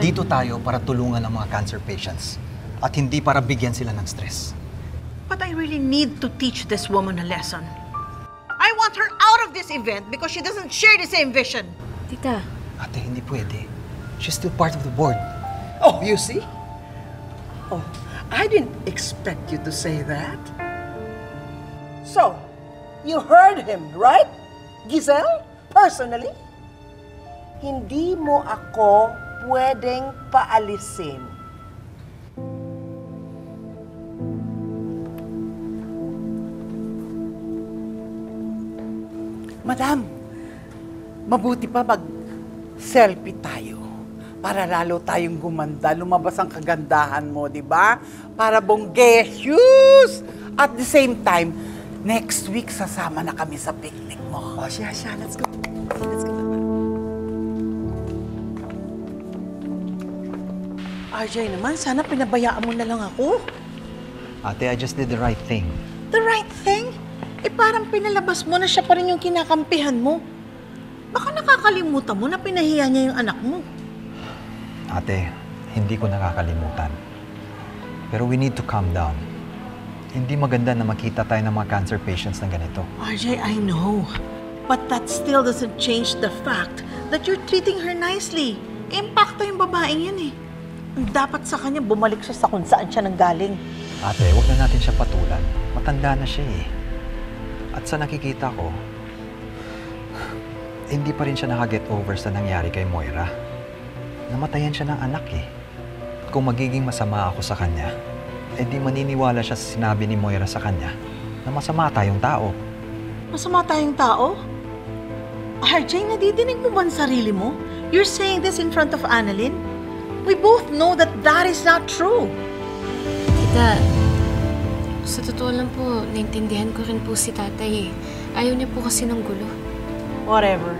Nandito tayo para tulungan ang mga cancer patients at hindi para bigyan sila ng stress. But I really need to teach this woman a lesson. I want her out of this event because she doesn't share the same vision. Tita. Ate, hindi pwede. She's still part of the board. Oh, you see? Oh, I didn't expect you to say that. So, you heard him, right? Giselle? Personally? Hindi mo ako pwedeng paalisin. Madam, mabuti pa mag-selfie tayo para lalo tayong gumanda, lumabas ang kagandahan mo, di ba? Para bonggesyus! At the same time, next week sasama na kami sa picnic mo. Oh, siya, let's go. Let's go. RJ naman, sana pinabayaan mo na lang ako. Ate, I just did the right thing. The right thing? Eh parang pinalabas mo na siya pa rin yung kinakampihan mo. Baka nakakalimutan mo na pinahiya niya yung anak mo. Ate, hindi ko nakakalimutan. Pero we need to calm down. Hindi maganda na makita tayo ng mga cancer patients na ganito. RJ, I know. But that still doesn't change the fact that you're treating her nicely. Impacto yung babaeng yan eh. Dapat sa kanya bumalik siya sa kung saan siya nanggaling. Ate, huwag na natin siya patulan. Matanda na siya eh. At sa nakikita ko, hindi pa rin siya nakaget over sa nangyari kay Moira. Namatayan siya ng anak eh. Kung magiging masama ako sa kanya, di maniniwala siya sa sinabi ni Moira sa kanya na masama tayong tao. Masama tayong tao? RJ, nadidinig mo ba ang sarili mo? You're saying this in front of Annalyn? We both know that that is not true. Tita, sa totoo lang po, naintindihan ko rin po si tatay eh. Ayaw niya po kasi ng gulo. Whatever.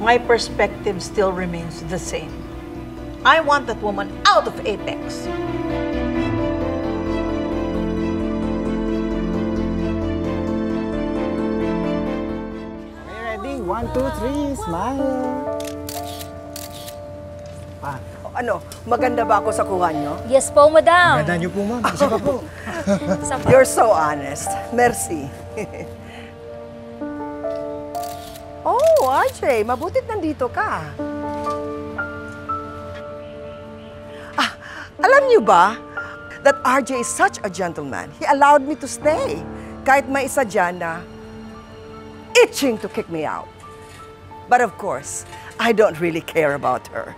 My perspective still remains the same. I want that woman out of Apex. Ready? 1, 2, 3, smile. Ano, maganda ba ako sa kuha nyo? Yes po, madam. Ganda niyo po, ma'am. Isa pa po. You're so honest. Merci. Oh, RJ, mabutit nandito ka. Alam niyo ba that RJ is such a gentleman? He allowed me to stay. Kahit may isa dyan na itching to kick me out. But of course, I don't really care about her.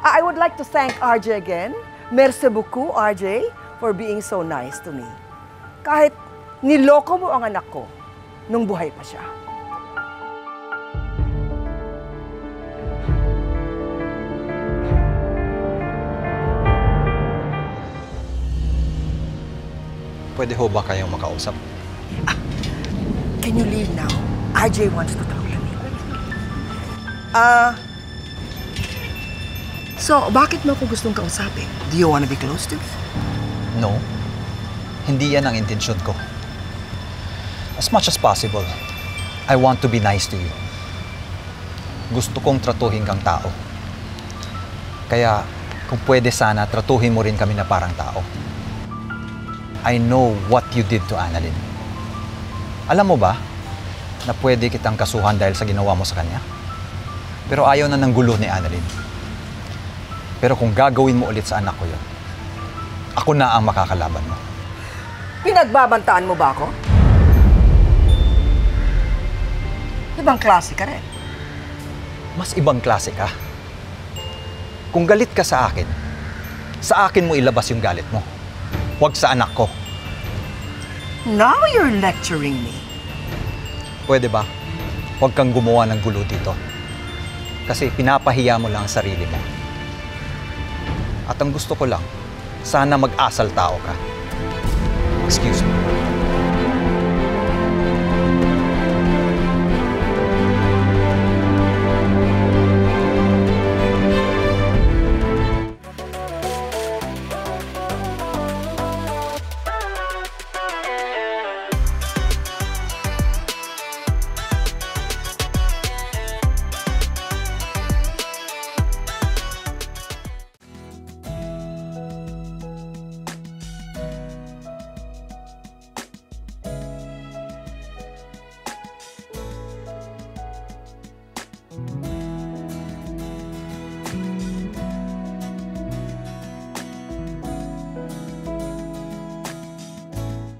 I would like to thank RJ again. Merci beaucoup, RJ, for being so nice to me. Kahit niloko mo ang anak ko nung buhay pa siya. Pwede ho ba kayong makausap? Can you leave now? RJ wants to talk to me. So, bakit mo ako gustong kausapin? Do you want to be close to me? No. Hindi yan ang intensyon ko. As much as possible, I want to be nice to you. Gusto kong tratuhin kang tao. Kaya, kung pwede sana, tratuhin mo rin kami na parang tao. I know what you did to Annalyn. Alam mo ba, na pwede kitang kasuhan dahil sa ginawa mo sa kanya? Pero ayaw na ng gulo ni Annalyn. Pero kung gagawin mo ulit sa anak ko yun, ako na ang makakalaban mo. Pinagbabantaan mo ba ako? Ibang klase ka rin. Mas ibang klase ka. Kung galit ka sa akin mo ilabas yung galit mo. Huwag sa anak ko. Now you're lecturing me. Pwede ba? Huwag kang gumawa ng gulo dito. Kasi pinapahiya mo lang ang sarili mo. At ang gusto ko lang, sana mag-asal tao ka. Excuse me.